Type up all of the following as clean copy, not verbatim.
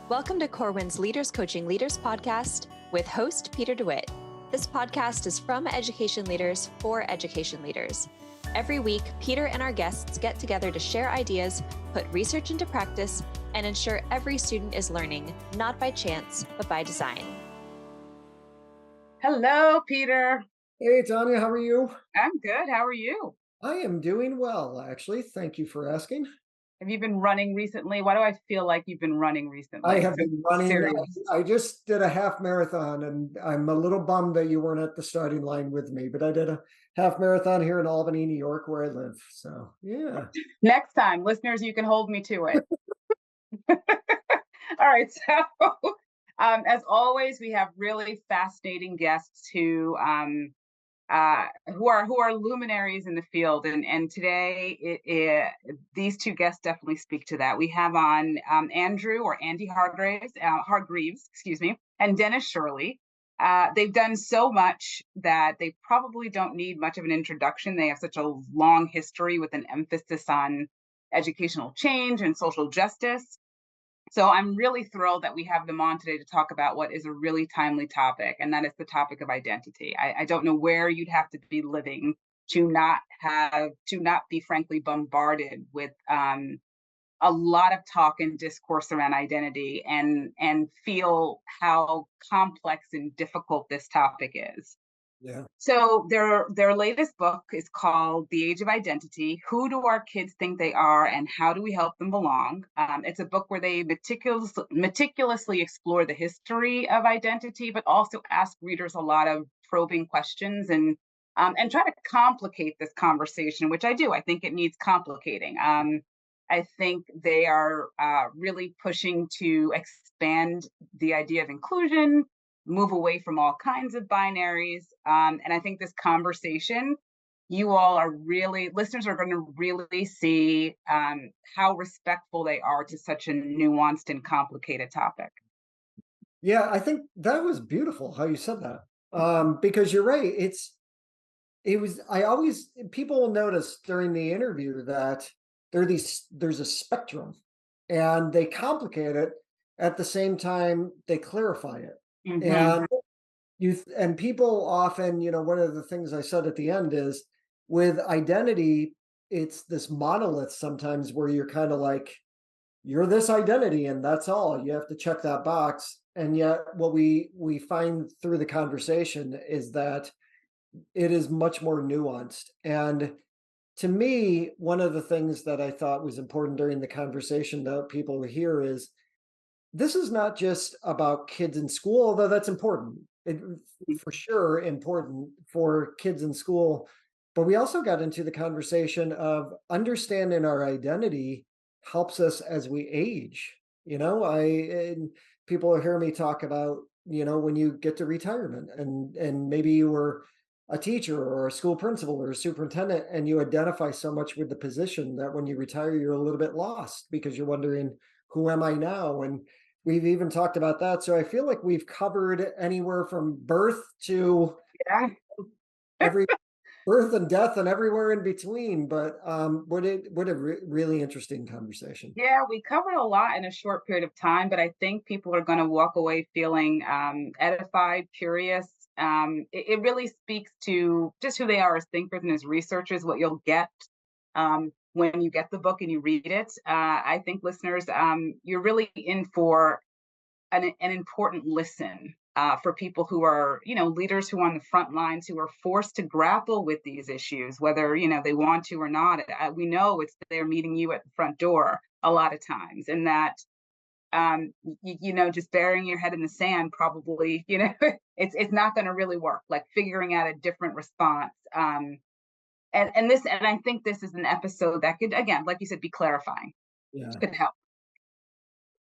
Welcome to Corwin's Leaders Coaching Leaders podcast with host Peter DeWitt. This podcast is from education leaders for education leaders. Every week, Peter and our guests get together to share ideas, put research into practice, and ensure every student is learning, not by chance, but by design. Hello, Peter. Hey, Tanya, how are you? I'm good. How are you? I am doing well, actually. Thank you for asking. Have you been running recently? Why do I feel like you've been running recently? I have been running. Serious. I just did a half marathon, and I'm a little bummed that you weren't at the starting line with me, but I did a half marathon here in Albany, New York, where I live. So, yeah. Next time, listeners, you can hold me to it. All right. So, as always, we have really fascinating guests who are luminaries in the field, and today these two guests definitely speak to that. We have on Andy Hargreaves, and Dennis Shirley. They've done so much that they probably don't need much of an introduction. They have such a long history with an emphasis on educational change and social justice. So I'm really thrilled that we have them on today to talk about what is a really timely topic, and that is the topic of identity. I don't know where you'd have to be living to not be frankly bombarded with a lot of talk and discourse around identity, and feel how complex and difficult this topic is. Yeah. So their latest book is called The Age of Identity: Who Do Our Kids Think They Are and How Do We Help Them Belong? It's a book where they meticulously explore the history of identity, but also ask readers a lot of probing questions and try to complicate this conversation, which I do. I think it needs complicating. I think they are really pushing to expand the idea of inclusion, move away from all kinds of binaries. And I think this conversation, listeners are going to really see how respectful they are to such a nuanced and complicated topic. Yeah, I think that was beautiful how you said that. Because you're right. People will notice during the interview that there's a spectrum, and they complicate it at the same time they clarify it. Mm-hmm. And people often, one of the things I said at the end is, with identity, it's this monolith sometimes where you're kind of like, you're this identity and that's all. You have to check that box. And yet what we find through the conversation is that it is much more nuanced. And to me, one of the things that I thought was important during the conversation that people hear is, this is not just about kids in school, although that's important. For sure important for kids in school. But we also got into the conversation of understanding our identity helps us as we age. And people will hear me talk about, when you get to retirement, and maybe you were a teacher or a school principal or a superintendent, and you identify so much with the position that when you retire, you're a little bit lost because you're wondering, who am I now? And we've even talked about that. So I feel like we've covered anywhere from birth to every birth and death and everywhere in between. But what a really interesting conversation. Yeah, we covered a lot in a short period of time, but I think people are going to walk away feeling edified, curious. It really speaks to just who they are as thinkers and as researchers, what you'll get when you get the book and you read it. I think listeners, you're really in for an important listen for people who are, leaders who are on the front lines, who are forced to grapple with these issues, whether, they want to or not. We know they're meeting you at the front door a lot of times, and that, just burying your head in the sand, probably, it's not going to really work, like figuring out a different response. And I think this is an episode that could, again, like you said, be clarifying. Yeah. Could help.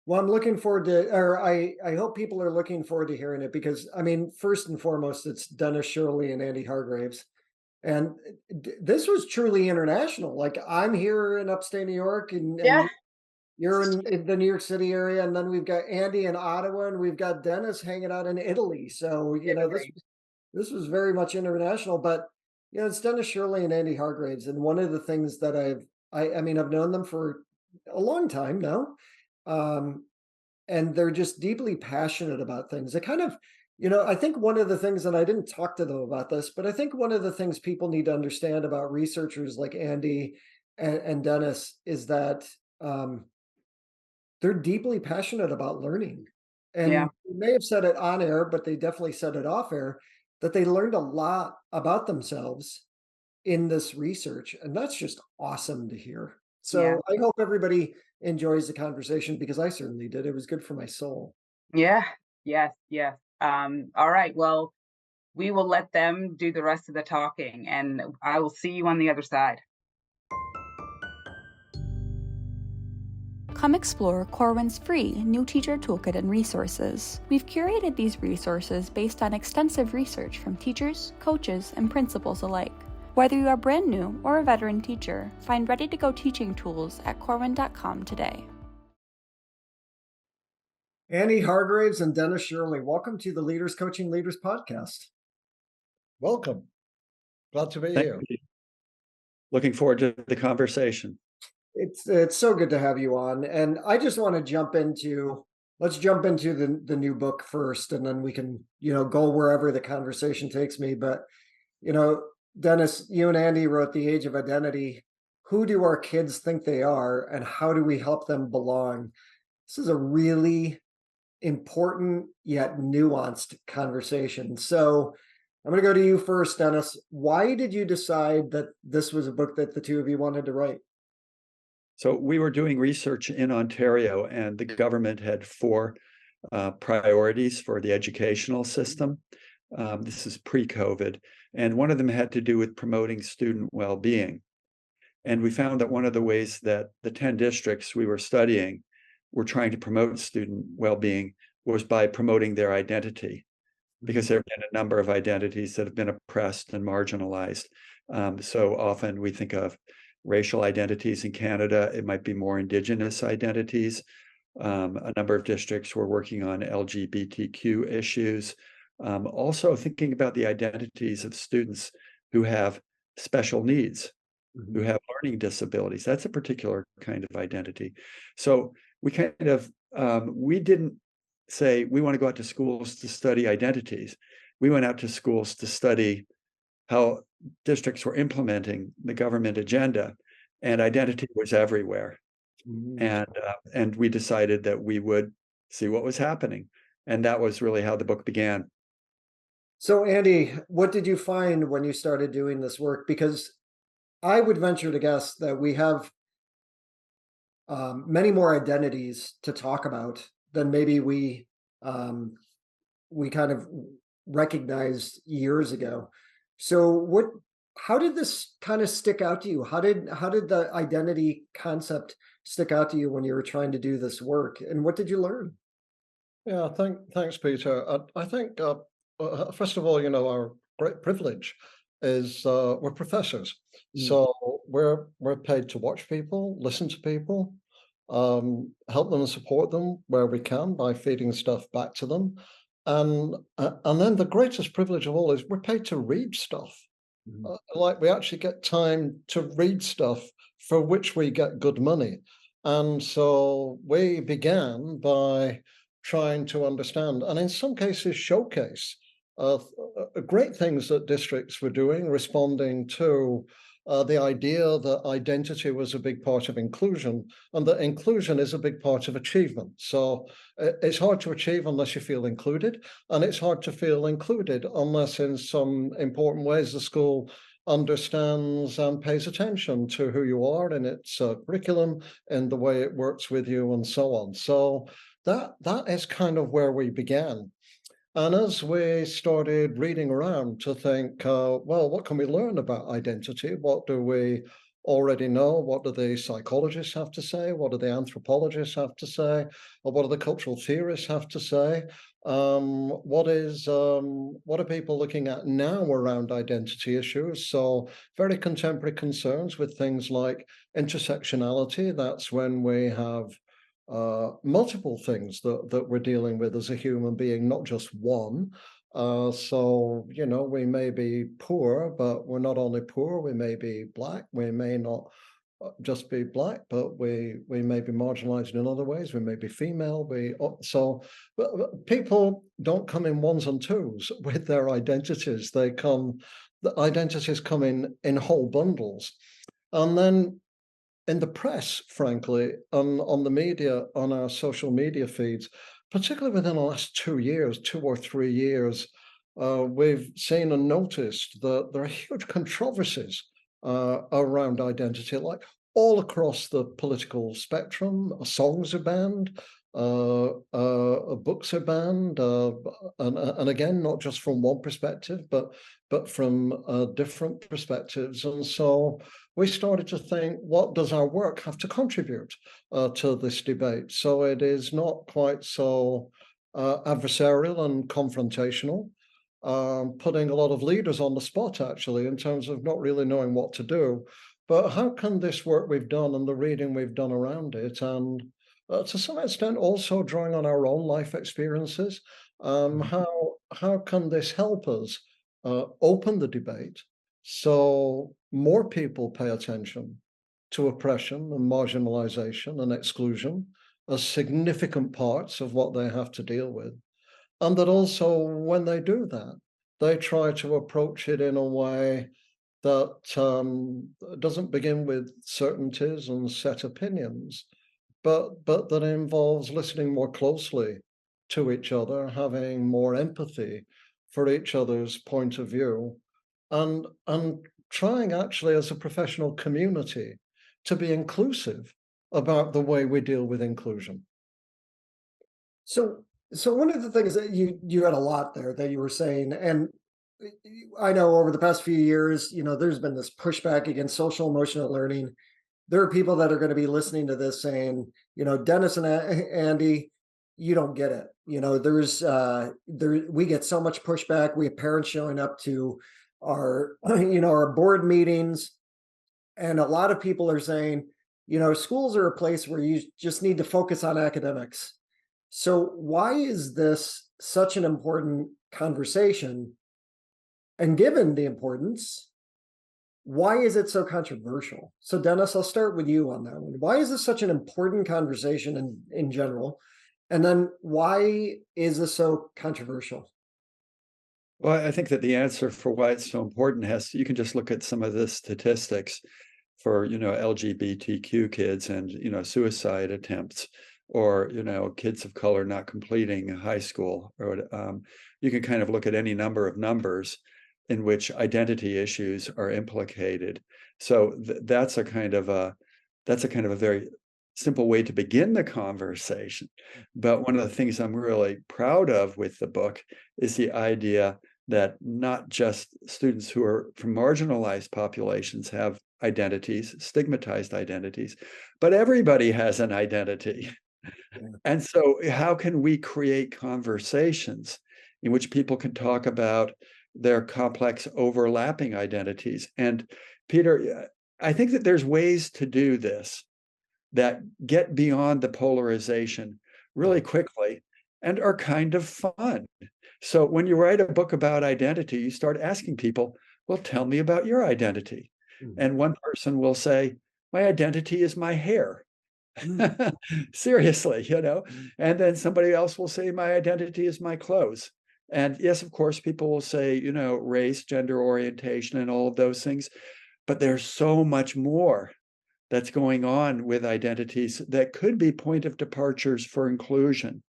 Well, I'm looking forward to, or I hope people are looking forward to hearing it, because, first and foremost, it's Dennis Shirley and Andy Hargreaves. And this was truly international. Like, I'm here in upstate New York, and you're in the New York City area, and then we've got Andy in Ottawa, and we've got Dennis hanging out in Italy. So, this was very much international. But, it's Dennis Shirley and Andy Hargreaves. And one of the things that I've known them for a long time now. and they're just deeply passionate about things. They kind of, I think one of the things, and I didn't talk to them about this, but I think one of the things people need to understand about researchers like Andy and Dennis is that um, they're deeply passionate about learning. Yeah. And they may have said it on air, but they definitely said it off air, that they learned a lot about themselves in this research. And that's just awesome to hear. Yeah. So I hope everybody enjoys the conversation because I certainly did. It was good for my soul. Yeah. Yes. Yes. All right. Well, we will let them do the rest of the talking, and I will see you on the other side. Come explore Corwin's free New Teacher Toolkit and resources. We've curated these resources based on extensive research from teachers, coaches, and principals alike. Whether you are brand new or a veteran teacher, find ready-to-go teaching tools at corwin.com today. Andy Hargreaves and Dennis Shirley, welcome to the Leaders Coaching Leaders podcast. Welcome. Glad to be Thank here. you. Looking forward to the conversation. It's so good to have you on. And I just want to let's jump into the new book first, and then we can, go wherever the conversation takes me. But, Dennis, you and Andy wrote The Age of Identity. Who do our kids think they are, and how do we help them belong? This is a really important yet nuanced conversation. So I'm going to go to you first, Dennis. Why did you decide that this was a book that the two of you wanted to write? So we were doing research in Ontario, and the government had four priorities for the educational system. This is pre-COVID, and one of them had to do with promoting student well-being. And we found that one of the ways that the 10 districts we were studying were trying to promote student well-being was by promoting their identity, because there have been a number of identities that have been oppressed and marginalized. So often we think of racial identities in Canada. It might be more Indigenous identities. A number of districts were working on LGBTQ issues. Also thinking about the identities of students who have special needs, who have learning disabilities. That's a particular kind of identity. So we we didn't say we want to go out to schools to study identities. We went out to schools to study how districts were implementing the government agenda, and identity was everywhere. And we decided that we would see what was happening, and that was really how the book began. So, Andy, what did you find when you started doing this work? Because I would venture to guess that we have many more identities to talk about than maybe we kind of recognized years ago. So how did this kind of stick out to you? How did the identity concept stick out to you when you were trying to do this work, and what did you learn? Yeah, thanks, Peter. I think, first of all, our great privilege is we're professors. So we're paid to watch people, listen to people, help them and support them where we can by feeding stuff back to them. And then the greatest privilege of all is we're paid to read stuff. Like we actually get time to read stuff for which we get good money. And so we began by trying to understand, and in some cases showcase, great things that districts were doing, responding to the idea that identity was a big part of inclusion, and that inclusion is a big part of achievement. So it's hard to achieve unless you feel included, and it's hard to feel included unless in some important ways the school understands and pays attention to who you are in its curriculum and the way it works with you and so on. So that is kind of where we began. And as we started reading around to think, well, what can we learn about identity? What do we already know? What do the psychologists have to say? What do the anthropologists have to say? Or what do the cultural theorists have to say? What are people looking at now around identity issues? So very contemporary concerns with things like intersectionality. That's when we have multiple things that we're dealing with as a human being, not just one. So, we may be poor, but we're not only poor, we may be Black, we may not just be black, but we may be marginalized in other ways. We may be female. But people don't come in ones and twos with their identities. The identities come in whole bundles, and then in the press, frankly, on the media, on our social media feeds, particularly within the last 2 or 3 years, we've seen and noticed that there are huge controversies around identity, like all across the political spectrum. Songs are banned, books are banned, and again, not just from one perspective, but from different perspectives. And so we started to think, what does our work have to contribute to this debate? So it is not quite so adversarial and confrontational, putting a lot of leaders on the spot, actually, in terms of not really knowing what to do. But how can this work we've done and the reading we've done around it, and to some extent also drawing on our own life experiences, how can this help us open the debate so more people pay attention to oppression and marginalization and exclusion as significant parts of what they have to deal with? And that also, when they do that, they try to approach it in a way that doesn't begin with certainties and set opinions, but that involves listening more closely to each other, having more empathy for each other's point of view, and trying actually as a professional community to be inclusive about the way we deal with inclusion. So one of the things that you had a lot there that you were saying, and I know over the past few years, there's been this pushback against social emotional learning. There are people that are going to be listening to this saying, Dennis and Andy, you don't get it. We get so much pushback. We have parents showing up to our, our board meetings, and a lot of people are saying, schools are a place where you just need to focus on academics. So why is this such an important conversation? And given the importance, why is it so controversial? So Dennis, I'll start with you on that one. Why is this such an important conversation in general? And then why is this so controversial? Well, I think that the answer for why it's so important you can just look at some of the statistics for, LGBTQ kids and, suicide attempts, or, kids of color not completing high school, or you can kind of look at any number of numbers in which identity issues are implicated. So that's a kind of a very simple way to begin the conversation. But one of the things I'm really proud of with the book is the idea that not just students who are from marginalized populations have identities, stigmatized identities, but everybody has an identity. And so how can we create conversations in which people can talk about their complex overlapping identities? And Peter, I think that there's ways to do this that get beyond the polarization really quickly and are kind of fun. So when you write a book about identity, you start asking people, well, tell me about your identity. And one person will say, my identity is my hair. Seriously, and then somebody else will say, my identity is my clothes. And yes, of course, people will say, race, gender orientation, and all of those things. But there's so much more that's going on with identities that could be point of departures for inclusion.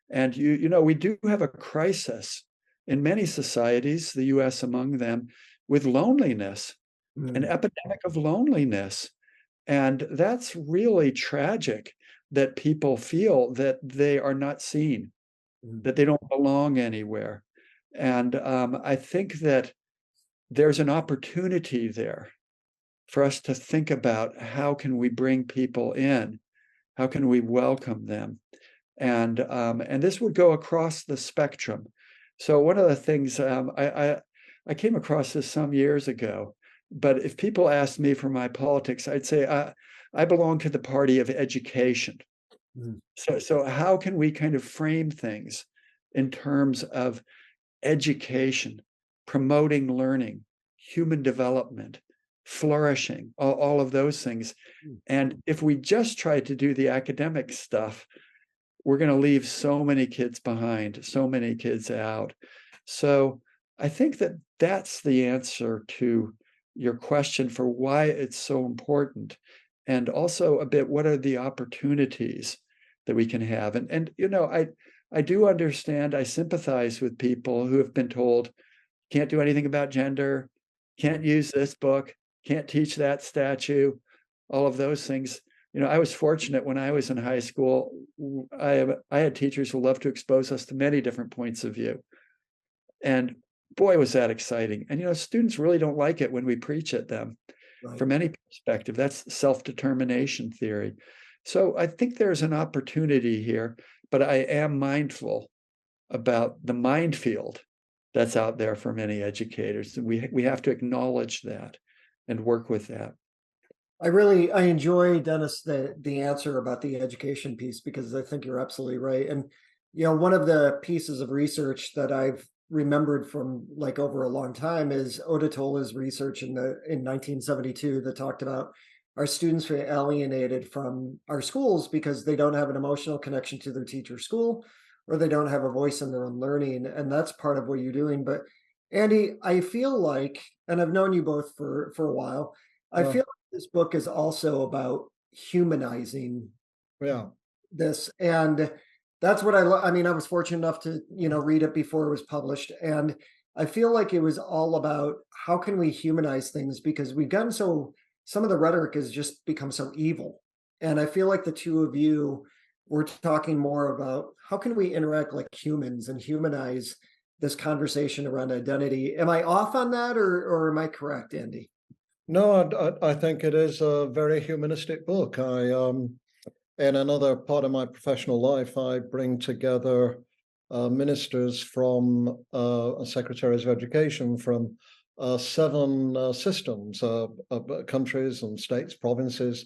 And we do have a crisis in many societies, the US among them, with loneliness, an epidemic of loneliness. And that's really tragic, that people feel that they are not seen, that they don't belong anywhere. And I think that there's an opportunity there for us to think about, how can we bring people in? How can we welcome them? And this would go across the spectrum. So one of the things, I came across this some years ago, but if people asked me for my politics, I'd say I belong to the party of education. So how can we kind of frame things in terms of education, promoting learning, human development, flourishing, all of those things. And if we just try to do the academic stuff, we're going to leave so many kids behind, so many kids out. So I think that that's the answer to your question for why it's so important. And also a bit, what are the opportunities that we can have? And you know, I do understand, I sympathize with people who have been told, can't do anything about gender, can't use this book, can't teach that statue, all of those things. You know, I was fortunate when I was in high school, I had teachers who loved to expose us to many different points of view. And boy, was that exciting. And, you know, students really don't like it when we preach at them from any perspective. That's self-determination theory. So I think there's an opportunity here, but I am mindful about the minefield that's out there for many educators. And we have to acknowledge that and work with that. I enjoy, Dennis, the answer about the education piece, because I think you're absolutely right. And you know, one of the pieces of research that I've remembered from like over a long time is Odetola's research in 1972 that talked about our students are alienated from our schools because they don't have an emotional connection to their teacher school, or they don't have a voice in their own learning. And that's part of what you're doing. But Andy, I feel like, and I've known you both for a while, I feel like this book is also about humanizing this. And that's what I mean, I was fortunate enough to, you know, read it before it was published. And I feel like it was all about how can we humanize things, because we've gotten so, some of the rhetoric has just become so evil. And I feel like the two of you were talking more about how can we interact like humans and humanize this conversation around identity. Am I off on that, or am I correct, Andy? No, I think it is a very humanistic book. In another part of my professional life, I bring together ministers from secretaries of education from 7 systems, countries and states, provinces,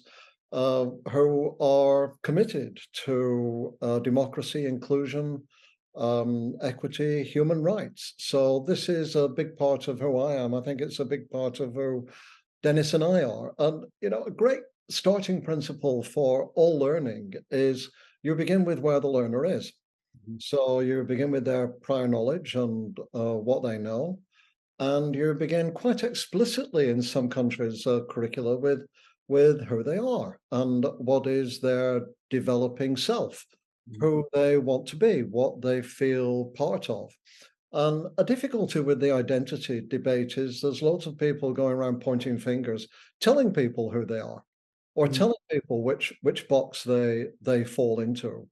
who are committed to democracy, inclusion, equity, human rights. So this is a big part of who I am. I think it's a big part of who Dennis and I are. And, you know, a great starting principle for all learning is you begin with where the learner is. So you begin with their prior knowledge and what they know. And you begin quite explicitly in some countries curricula with who they are and what is their developing self, who they want to be, what they feel part of. And a difficulty with the identity debate is there's lots of people going around pointing fingers, telling people who they are, or telling people which box they fall into.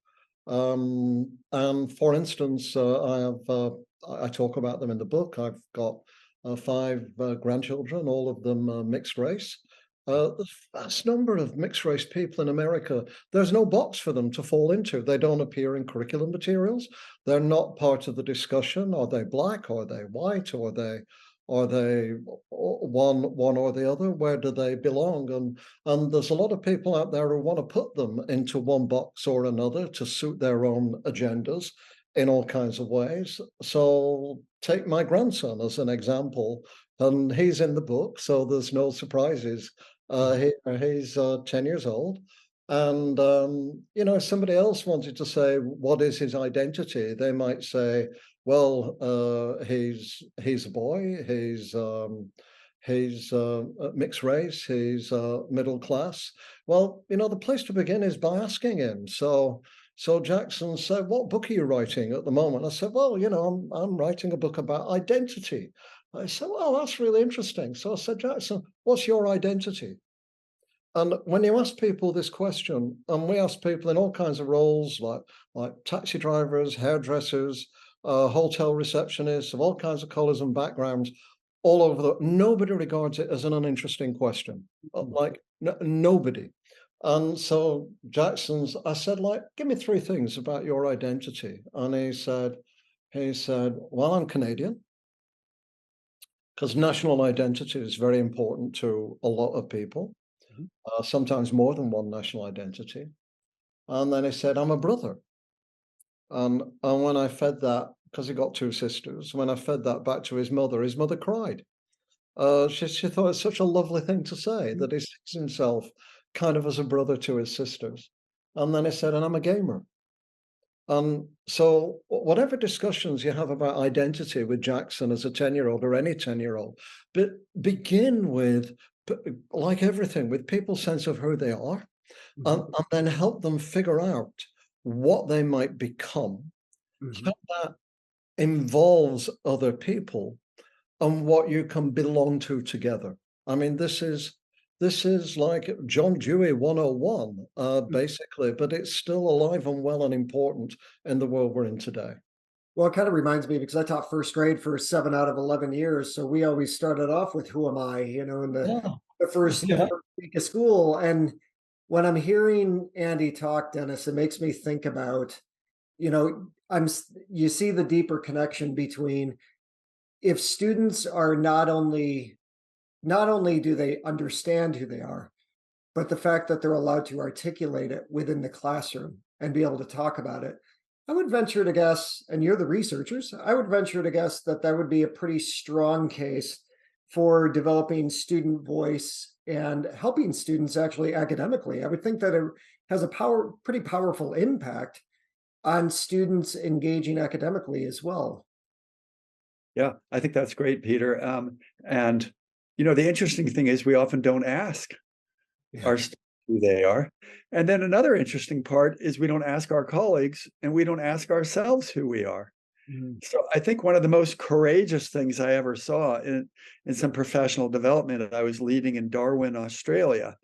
And for instance, I talk about them in the book. I've got 5 grandchildren, all of them mixed race. The vast number of mixed race people in America, there's no box for them to fall into. They don't appear in curriculum materials. They're not part of the discussion. Are they black? Are they white? Are they one or the other? Where do they belong? And there's a lot of people out there who want to put them into one box or another to suit their own agendas in all kinds of ways. So take my grandson as an example, and he's in the book, so there's no surprises. He's 10 years old. And, you know, if somebody else wanted to say, what is his identity? They might say, well, he's a boy, he's mixed race, he's middle class. Well, you know, the place to begin is by asking him. So Jackson said, what book are you writing at the moment? I said, well, you know, I'm writing a book about identity. I said, well, that's really interesting. So I said, Jackson, what's your identity? And when you ask people this question, and we ask people in all kinds of roles, like taxi drivers, hairdressers, hotel receptionists of all kinds of colors and backgrounds, all over nobody regards it as an uninteresting question. Like nobody. And so I said, like, give me 3 things about your identity. And he said, well, I'm Canadian, because national identity is very important to a lot of people. Sometimes more than one national identity. And then he said, I'm a brother. And when I fed that, because he got 2 sisters, when I fed that back to his mother cried. She thought it's such a lovely thing to say, that he sees himself kind of as a brother to his sisters. And then he said, and I'm a gamer. So whatever discussions you have about identity with Jackson as a 10-year-old or any 10-year-old, but begin with, like everything, with people's sense of who they are, and then help them figure out what they might become, how that involves other people, and what you can belong to together. I mean, this is like John Dewey 101, basically, but it's still alive and well and important in the world we're in today. Well, it kind of reminds me because I taught first grade for 7 out of 11 years. So we always started off with who am I, in the first Yeah. week of school. And when I'm hearing Andy talk, Dennis, it makes me think about, you see the deeper connection between if students are not only do they understand who they are, but the fact that they're allowed to articulate it within the classroom and be able to talk about it. I would venture to guess, and you're the researchers, I would venture to guess that that would be a pretty strong case for developing student voice and helping students actually academically. I would think that it has a pretty powerful impact on students engaging academically as well. Yeah, I think that's great, Peter. And the interesting thing is we often don't ask our students who they are. And then another interesting part is we don't ask our colleagues and we don't ask ourselves who we are. So I think one of the most courageous things I ever saw in some professional development I was leading in Darwin, Australia,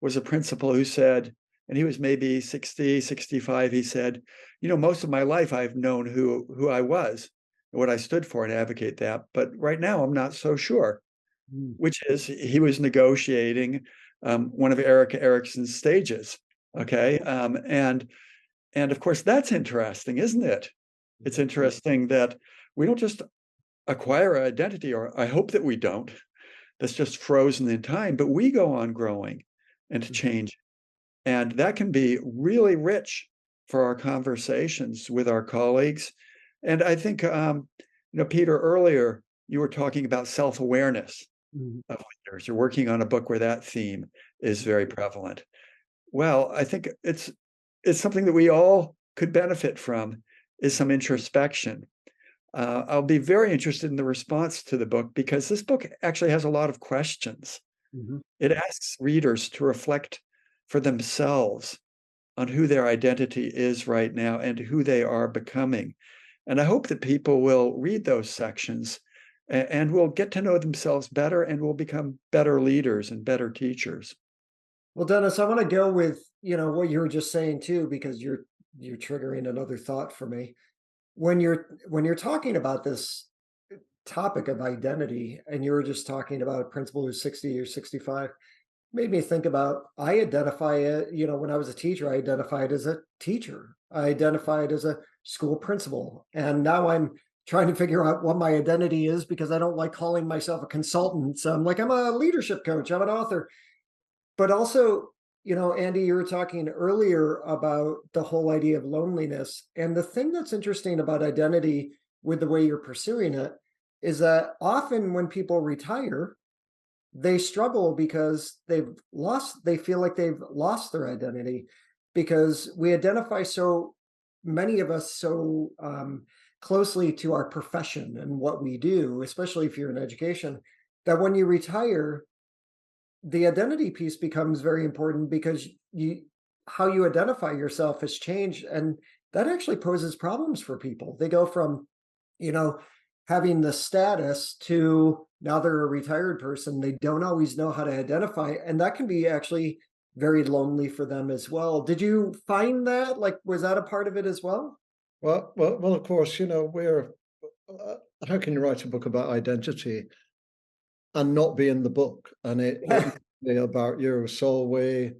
was a principal who said, and he was maybe 60, 65, he said, most of my life I've known who I was, what I stood for, and advocate that. But right now, I'm not so sure, which is he was negotiating one of Erik Erikson's stages. Okay. And of course, that's interesting, isn't it? It's interesting that we don't just acquire an identity, or I hope that we don't, that's just frozen in time, but we go on growing and change. And that can be really rich for our conversations with our colleagues. And I think, Peter, earlier you were talking about self-awareness of leaders. You're working on a book where that theme is very prevalent. Well, I think it's something that we all could benefit from, is some introspection. I'll be very interested in the response to the book, because this book actually has a lot of questions. It asks readers to reflect for themselves on who their identity is right now and who they are becoming. And I hope that people will read those sections and will get to know themselves better and will become better leaders and better teachers. Well, Dennis, I want to go with, what you were just saying too, because you're triggering another thought for me. When you're talking about this topic of identity, and you were just talking about a principal who's 60 or 65, made me think about, I identify it, when I was a teacher, I identified as a teacher. I identified as a school principal. And now I'm trying to figure out what my identity is, because I don't like calling myself a consultant. So I'm like, I'm a leadership coach, I'm an author. But also, Andy, you were talking earlier about the whole idea of loneliness. And the thing that's interesting about identity with the way you're pursuing it is that often when people retire, they struggle because they feel like they've lost their identity, because we identify, so many of us, so closely to our profession and what we do, especially if you're in education, that when you retire, the identity piece becomes very important, because how you identify yourself has changed, and that actually poses problems for people. They go from, having the status to now they're a retired person. They don't always know how to identify, and that can be actually very lonely for them as well. Did you find that? Like, was that a part of it as well? Well, of course, we're how can you write a book about identity and not be in the book, and it be about you? So we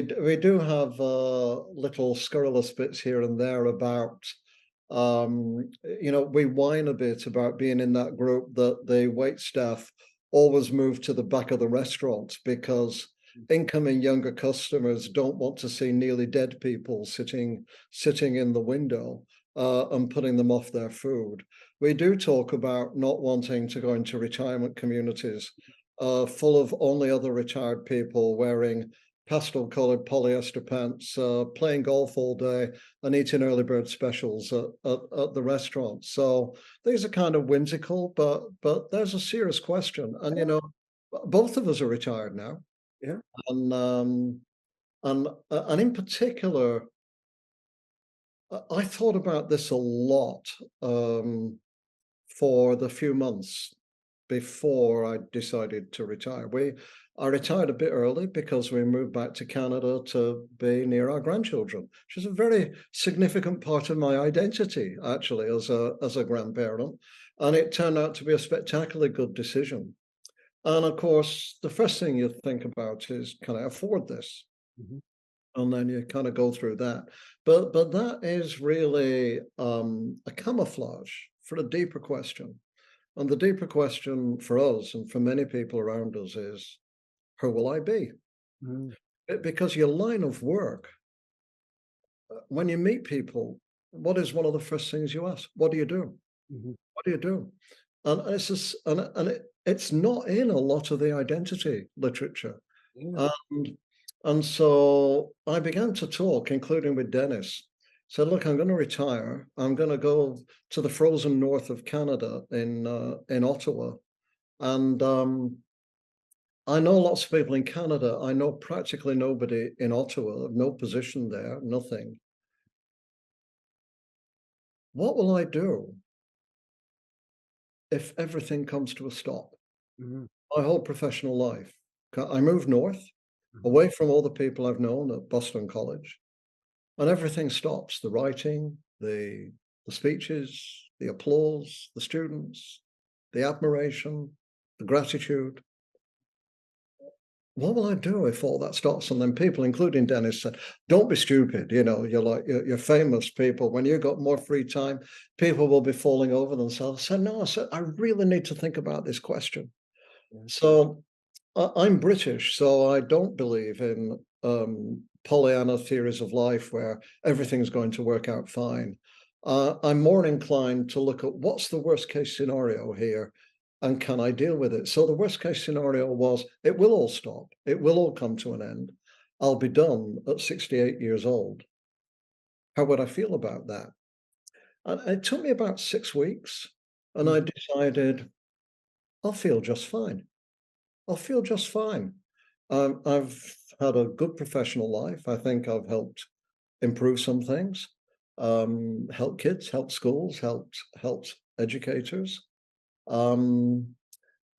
do have little scurrilous bits here and there about, we whine a bit about being in that group that the wait staff always move to the back of the restaurant because incoming younger customers don't want to see nearly dead people sitting in the window and putting them off their food. We do talk about not wanting to go into retirement communities full of only other retired people wearing pastel-colored polyester pants, playing golf all day and eating early bird specials at the restaurant. So these are kind of whimsical, but there's a serious question. And, you know, both of us are retired now. Yeah. And in particular, I thought about this a lot for the few months before I decided to retire. I retired a bit early because we moved back to Canada to be near our grandchildren, which is a very significant part of my identity, actually, as a grandparent. And it turned out to be a spectacularly good decision. And of course, the first thing you think about is, can I afford this? Mhm. And then you kind of go through that. But that is really a camouflage for a deeper question. And the deeper question for us and for many people around us is, who will I be? Mm. Because your line of work, when you meet people, what is one of the first things you ask? What do you do? Mhm. What do you do? And it's just, it's not in a lot of the identity literature. Yeah. And so I began to talk, including with Dennis. Said, look, I'm going to retire. I'm going to go to the frozen north of Canada in Ottawa. And I know lots of people in Canada. I know practically nobody in Ottawa, no position there, nothing. What will I do if everything comes to a stop? Mhm. My whole professional life. I moved north, Mhm. away from all the people I've known at Boston College, and everything stops. The writing, the speeches, the applause, the students, the admiration, the gratitude. What will I do if all that stops? And then people, including Dennis, said, don't be stupid. You know, you're famous people. When you've got more free time, people will be falling over themselves. I said, no, I really need to think about this question. Yeah. So I'm British, so I don't believe in Pollyanna theories of life where everything's going to work out fine. I'm more inclined to look at what's the worst case scenario here and can I deal with it? So the worst case scenario was it will all stop. It will all come to an end. I'll be done at 68 years old. How would I feel about that? And it took me about 6 weeks and I decided I'll feel just fine. I'll feel just fine. I've had a good professional life. I think I've helped improve some things, helped kids, helped schools, helped educators. Um,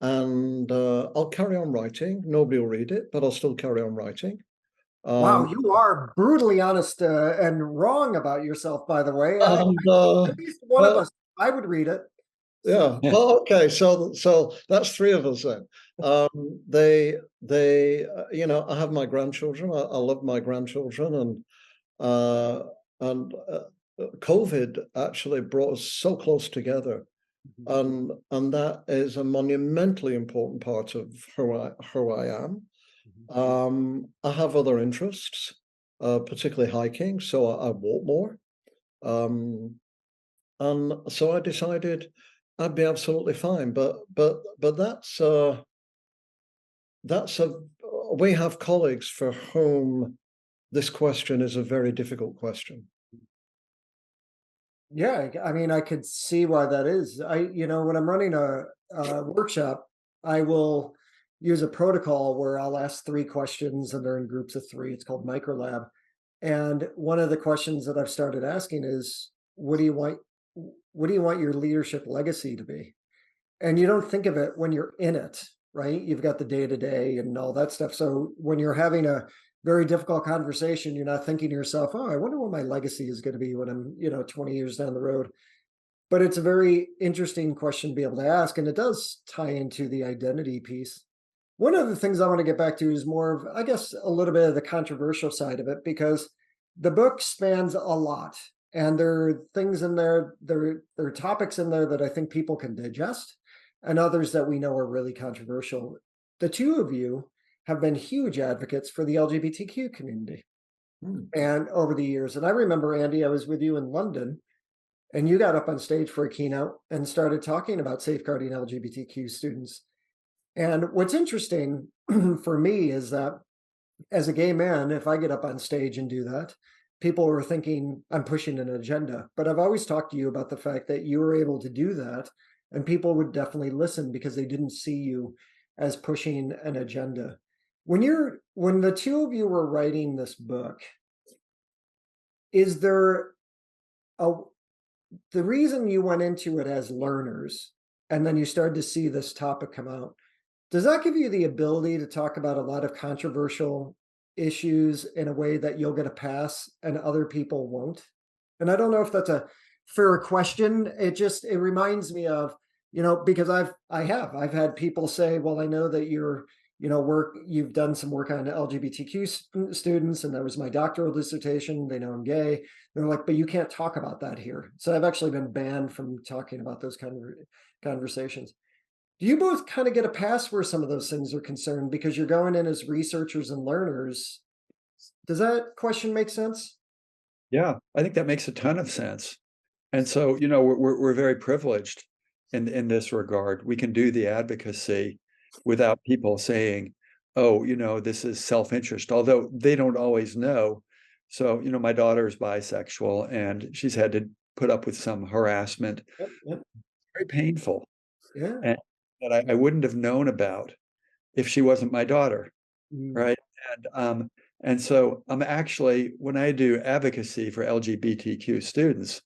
and I'll carry on writing. Nobody will read it, but I'll still carry on writing. Wow, Um, you are brutally honest and wrong about yourself, by the way. and At least one of well, us, I would read it. yeah. Well, okay. So that's three of us then. You know, I have my grandchildren. I love my grandchildren, and COVID actually brought us so close together, and that is a monumentally important part of who I am. I have other interests, particularly hiking, so I walk more. And so I decided I'd be absolutely fine. But that's a we have colleagues for whom this question is a very difficult question. Yeah, I mean, I could see why that is. When I'm running a workshop, I will use a protocol where I'll ask 3 questions and they're in groups of 3. It's called microlab. And one of the questions that I've started asking is, what do you want your leadership legacy to be? And you don't think of it when you're in it, right? You've got the day to day and all that stuff. So when you're having a very difficult conversation, you're not thinking to yourself, oh, I wonder what my legacy is going to be when I'm, 20 years down the road. But it's a very interesting question to be able to ask. And it does tie into the identity piece. One of the things I want to get back to is more of, I guess, a little bit of the controversial side of it, because the book spans a lot. And there are things in there are topics in there that I think people can digest, and others that we know are really controversial. The two of you have been huge advocates for the LGBTQ community. Mm. And over the years, and I remember, Andy, I was with you in London, and you got up on stage for a keynote and started talking about safeguarding LGBTQ students. And what's interesting for me is that as a gay man, if I get up on stage and do that, people are thinking I'm pushing an agenda. But I've always talked to you about the fact that you were able to do that, and people would definitely listen because they didn't see you as pushing an agenda. When the two of you were writing this book, is there the reason you went into it as learners and then you started to see this topic come out, does that give you the ability to talk about a lot of controversial issues in a way that you'll get a pass and other people won't? And I don't know if that's a fair question. It reminds me of, because I've had people say, well, I know that you've done some work on LGBTQ students, and that was my doctoral dissertation. They know I'm gay. They're like, but you can't talk about that here. So I've actually been banned from talking about those kind of conversations. Do you both kind of get a pass where some of those things are concerned because you're going in as researchers and learners? Does that question make sense? Yeah, I think that makes a ton of sense. And so, we're very privileged in this regard. We can do the advocacy without people saying, oh, this is self-interest, although they don't always know. So, my daughter is bisexual and she's had to put up with some harassment. Yep. Very painful. Yeah. And that I wouldn't have known about if she wasn't my daughter. Mm. Right. And so I'm actually, when I do advocacy for LGBTQ students,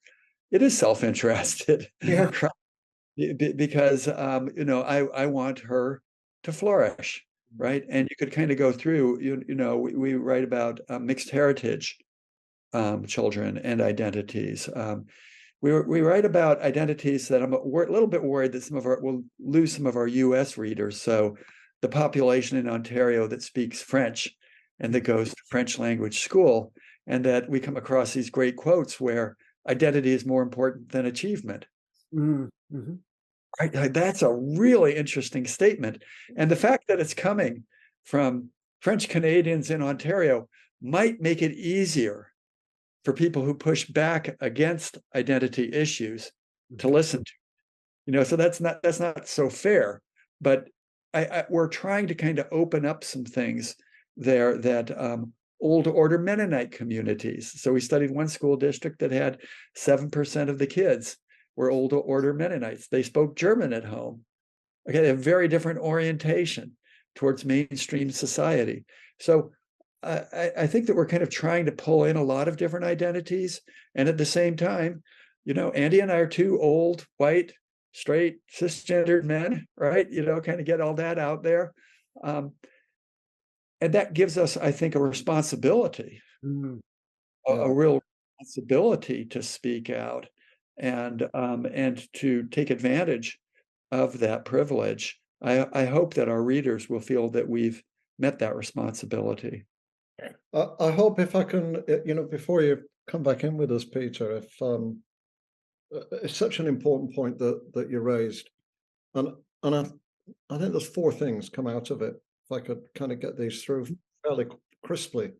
it is self-interested. Yeah. Because I want her to flourish, right? And you could kind of go through, we write about mixed heritage children and identities. We write about identities that we're a little bit worried that we'll lose some of our US readers. So the population in Ontario that speaks French and that goes to French language school, and that we come across these great quotes where identity is more important than achievement. Mm-hmm. Right? That's a really interesting statement. And the fact that it's coming from French Canadians in Ontario might make it easier for people who push back against identity issues to listen to. So that's not so fair. But we're trying to kind of open up some things there that old order Mennonite communities. So we studied one school district that had 7% of the kids were old order Mennonites. They spoke German at home. Okay, they have very different orientation towards mainstream society. So I think that we're kind of trying to pull in a lot of different identities. And at the same time, Andy and I are two old, white, straight, cisgendered men, right? Kind of get all that out there. And that gives us, I think, a responsibility, a real responsibility to speak out and to take advantage of that privilege. I hope that our readers will feel that we've met that responsibility. I hope, if I can, before you come back in with us, Peter, if it's such an important point that you raised, and I think there's 4 things come out of it. If I could kind of get these through fairly crisply.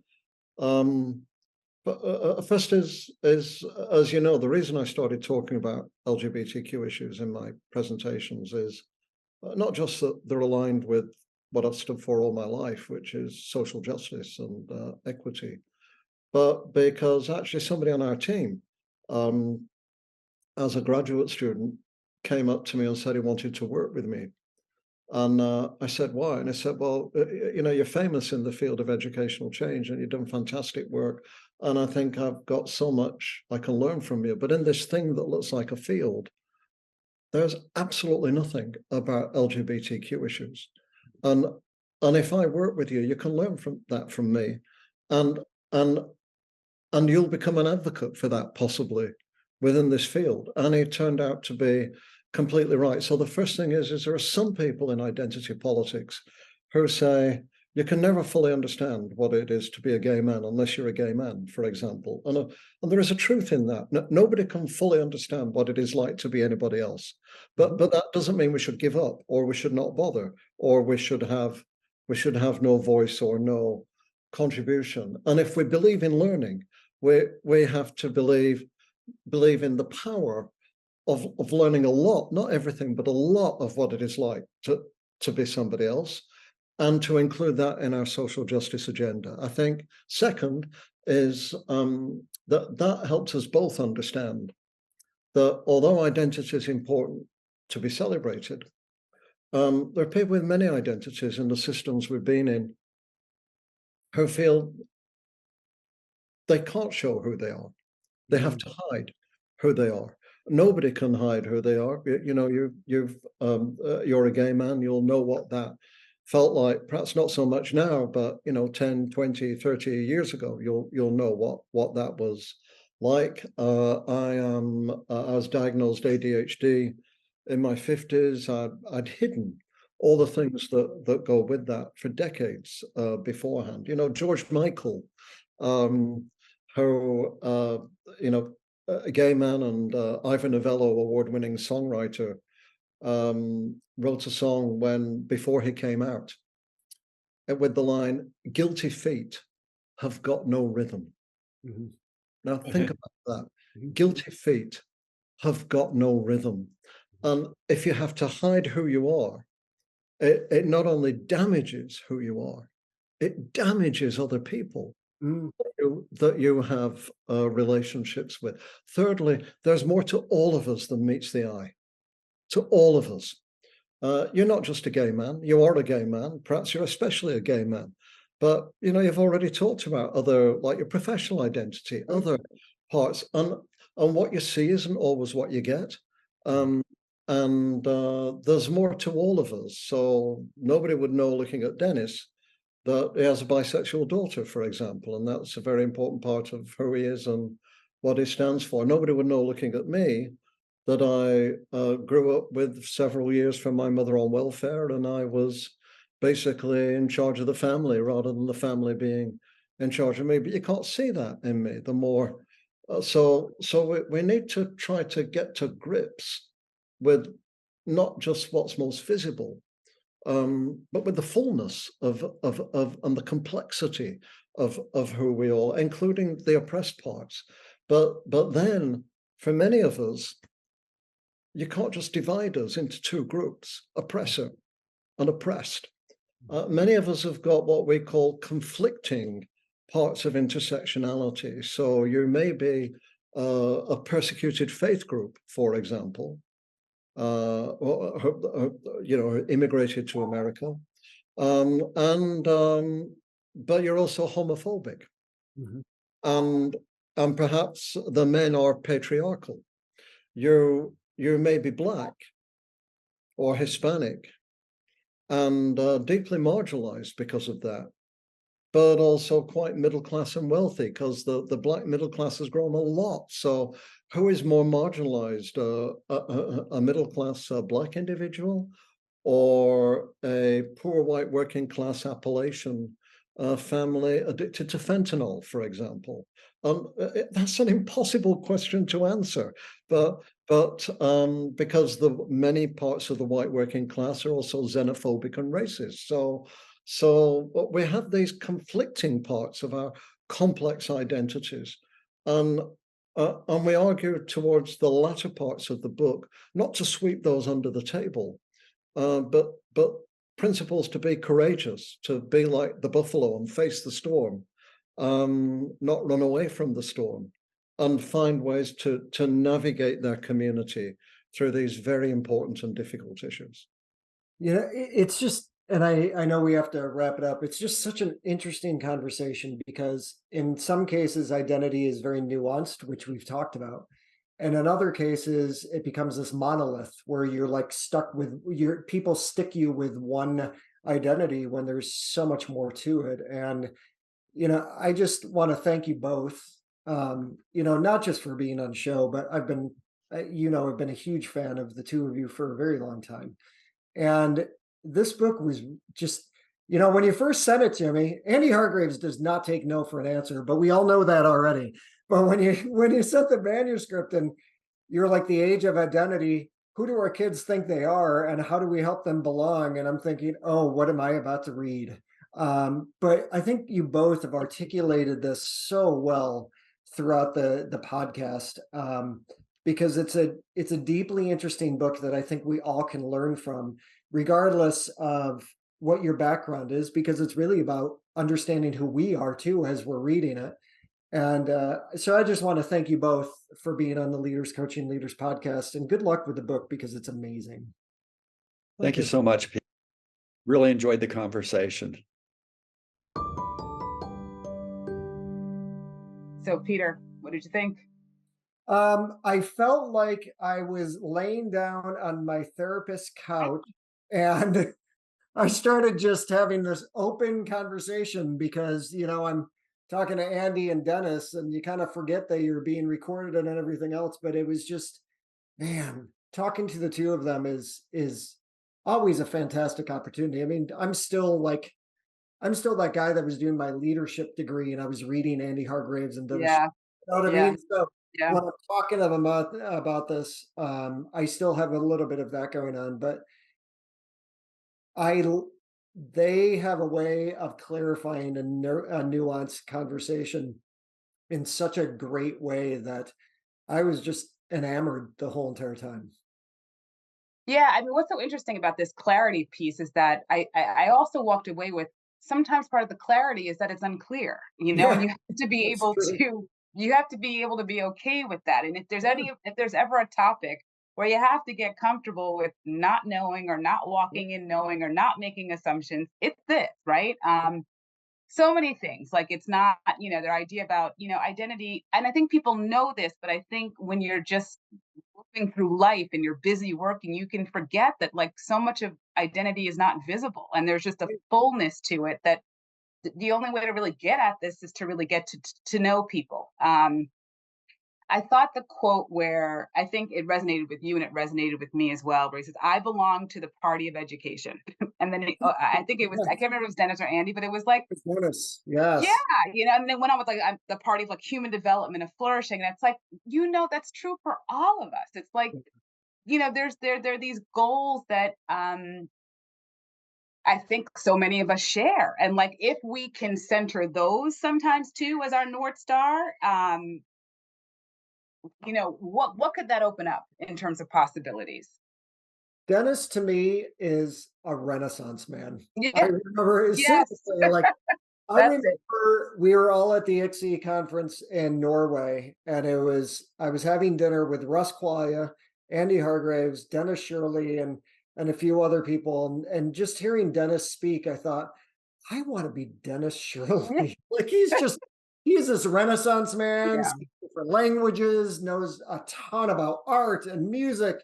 But first is, as you know, the reason I started talking about LGBTQ issues in my presentations is not just that they're aligned with what I've stood for all my life, which is social justice and equity, but because actually somebody on our team, as a graduate student, came up to me and said he wanted to work with me. And I said, why? And I said, well, you're famous in the field of educational change and you've done fantastic work. And I think I've got so much I can learn from you. But in this thing that looks like a field, there's absolutely nothing about LGBTQ issues. And if I work with you, you can learn from me. And you'll become an advocate for that, possibly, within this field. And it turned out to be completely right. So the first thing is there are some people in identity politics who say you can never fully understand what it is to be a gay man unless you're a gay man, for example. And there is a truth in that. Nobody can fully understand what it is like to be anybody else. But that doesn't mean we should give up, or we should not bother, or we should have we should have no voice or no contribution. And if we believe in learning, we have to believe in the power of learning a lot, not everything, but a lot of what it is like to be somebody else, and to include that in our social justice agenda. I think second is that helps us both understand that although identity is important to be celebrated, there are people with many identities in the systems we've been in who feel they can't show who they are. They have to hide who they are. Nobody can hide who they are. You know, you're a gay man, you'll know what that felt like, perhaps not so much now, but 10, 20, 30 years ago, you'll know what that was like. I was diagnosed ADHD in my 50s. I'd hidden all the things that go with that for decades beforehand. George Michael, who a gay man and Ivor Novello award-winning songwriter, wrote a song before he came out with the line, "Guilty feet have got no rhythm." Mm-hmm. Now think about that. Mm-hmm. Guilty feet have got no rhythm. And if you have to hide who you are, it not only damages who you are, it damages other people that you have relationships with. Thirdly, there's more to all of us than meets the eye. To all of us. You're not just a gay man. You are a gay man. Perhaps you're especially a gay man. But, you've already talked about other, like your professional identity, other parts. And what you see isn't always what you get. And there's more to all of us. So nobody would know, looking at Dennis, that he has a bisexual daughter, for example. And that's a very important part of who he is and what he stands for. Nobody would know, looking at me, that I grew up with several years from my mother on welfare, and I was basically in charge of the family rather than the family being in charge of me. But you can't see that in me. The more so we need to try to get to grips with not just what's most visible, but with the fullness of and the complexity of who we are, including the oppressed parts. But then, for many of us, you can't just divide us into two groups, oppressor and oppressed. Many of us have got what we call conflicting parts of intersectionality. So you may be a persecuted faith group, for example, immigrated to America, but you're also homophobic, and perhaps the men are patriarchal. You may be Black or Hispanic and deeply marginalized because of that, but also quite middle class and wealthy, because the Black middle class has grown a lot. So who is more marginalized, a middle class Black individual or a poor white working class Appalachian family addicted to fentanyl, for example? That's an impossible question to answer, but because the many parts of the white working class are also xenophobic and racist. So we have these conflicting parts of our complex identities, and we argue towards the latter parts of the book, not to sweep those under the table, but principles to be courageous, to be like the buffalo and face the storm, not run away from the storm, and find ways to navigate their community through these very important and difficult issues. It's just, and I know we have to wrap it up. It's just such an interesting conversation, because in some cases, identity is very nuanced, which we've talked about. And in other cases, it becomes this monolith where you're like stuck with people stick you with one identity when there's so much more to it. And, I just want to thank you both, not just for being on show, but I've been a huge fan of the two of you for a very long time. And this book was just, when you first sent it to me, Andy Hargreaves does not take no for an answer, but we all know that already. But when you sent the manuscript and you're like, the age of identity, who do our kids think they are and how do we help them belong? And I'm thinking, oh, what am I about to read? But I think you both have articulated this so well throughout the podcast, because it's a deeply interesting book that I think we all can learn from, regardless of what your background is, because it's really about understanding who we are too as we're reading it. And so I just want to thank you both for being on the Leaders Coaching Leaders podcast, and good luck with the book because it's amazing. Thank you so much, Pete. Really enjoyed the conversation. So Peter, what did you think? I felt like I was laying down on my therapist's couch and I started just having this open conversation because, I'm talking to Andy and Dennis and you kind of forget that you're being recorded and everything else. But it was just, man, talking to the two of them is always a fantastic opportunity. I mean, I'm still that guy that was doing my leadership degree and I was reading Andy Hargreaves and Dennis. Yeah. You know what I mean? So Yeah. when I'm talking to them about this, I still have a little bit of that going on, but they have a way of clarifying a nuanced conversation in such a great way that I was just enamored the whole entire time. Yeah, I mean, what's so interesting about this clarity piece is that I also walked away with sometimes part of the clarity is that it's unclear, and you have to be able to be okay with that. And if there's ever a topic where you have to get comfortable with not knowing or not walking in knowing or not making assumptions, it's this, right? So many things, like it's not, their idea about, identity. And I think people know this, but I think when you're just moving through life and you're busy working, you can forget that like so much of identity is not visible. And there's just a fullness to it that the only way to really get at this is to really get to know people. I thought the quote where I think it resonated with you and it resonated with me as well, where he says, I belong to the party of education. And then I think it was, I can't remember if it was Dennis or Andy, but it was like, Dennis, yes. Yeah, and then went on with like the party of like human development and flourishing. And it's like, that's true for all of us. It's like, there are these goals that I think so many of us share. And like, if we can center those sometimes too as our North Star, what could that open up in terms of possibilities? Dennis to me is a Renaissance man. Yeah. I remember seriously, like I remember we were all at the ICSE conference in Norway, and I was having dinner with Russ Qualia, Andy Hargreaves, Dennis Shirley, and a few other people, and just hearing Dennis speak, I thought, I want to be Dennis Shirley. Like he's this Renaissance man, speaks different languages, knows a ton about art and music.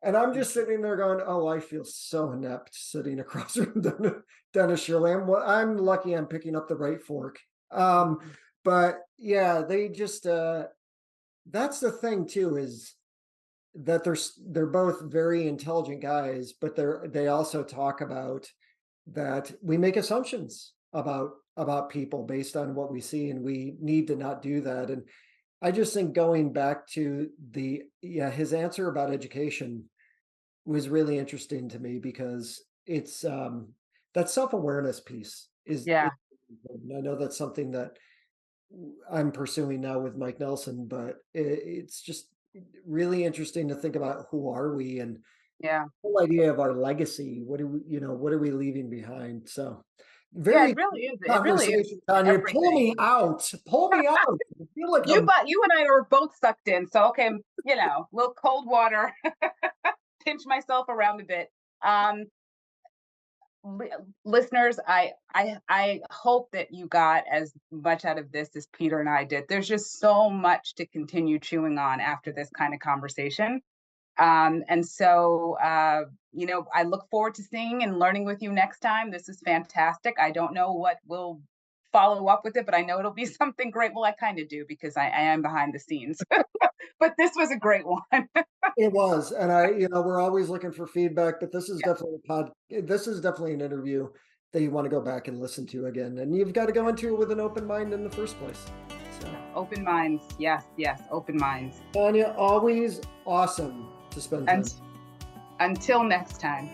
And I'm just sitting there going, oh, I feel so inept sitting across from Dennis Shirley. I'm lucky I'm picking up the right fork. But yeah, they just, that's the thing too, is that they're both very intelligent guys, but they also talk about that we make assumptions about people based on what we see, and we need to not do that. And I just think going back to his answer about education was really interesting to me, because it's that self-awareness piece is important. I know that's something that I'm pursuing now with Mike Nelson, but it's just really interesting to think about who are we, and the whole idea of our legacy. What are we leaving behind? So it really is. Tanya, pull me out. I feel like you and I were both sucked in. So okay, little cold water, pinch myself around a bit. Listeners, I hope that you got as much out of this as Peter and I did. There's just so much to continue chewing on after this kind of conversation. And so, I look forward to seeing and learning with you next time. This is fantastic. I don't know what will follow up with it, but I know it'll be something great. Well, I kind of do, because I am behind the scenes, but this was a great one. It was. And we're always looking for feedback, but this is definitely an interview that you want to go back and listen to again. And you've got to go into it with an open mind in the first place. So. Open minds. Yes. Open minds. Tanya, always awesome to spend time. Until next time.